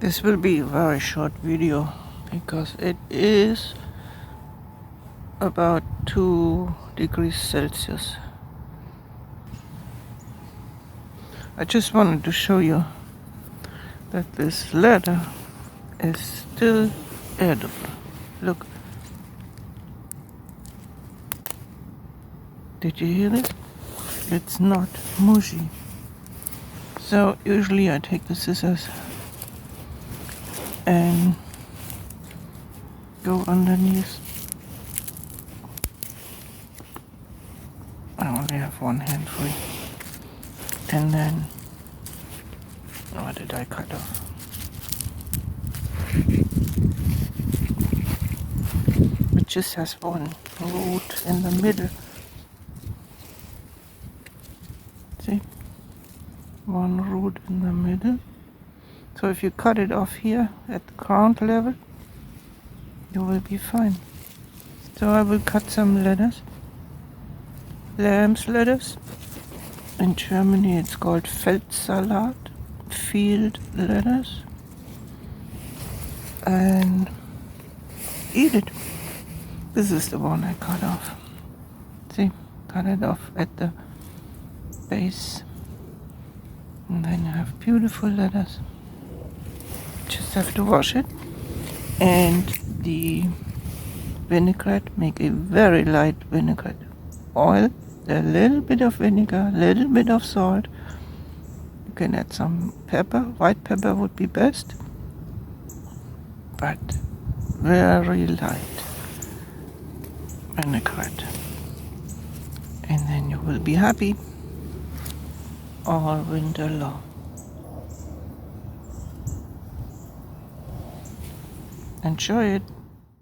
This will be a very short video because it is about 2 degrees Celsius. I just wanted to show you that this ladder is still edible. Look. Did you hear it? It's not mushy. So usually I take the scissors and go underneath. I only have one hand free. And then, what did I cut off? It just has one root in the middle. See? One root in the middle. So if you cut it off here at the ground level, you will be fine. So I will cut some lettuce. Lamb's lettuce. In Germany it's called Feldsalat, field lettuce. And eat it. This is the one I cut off. See, cut it off at the base. And then you have beautiful lettuce. Just have to wash it. And the vinaigrette, make a very light vinaigrette. Oil, a little bit of vinegar, a little bit of salt. You can add some pepper. White pepper would be best. But very light vinaigrette. And then you will be happy all winter long. Enjoy it.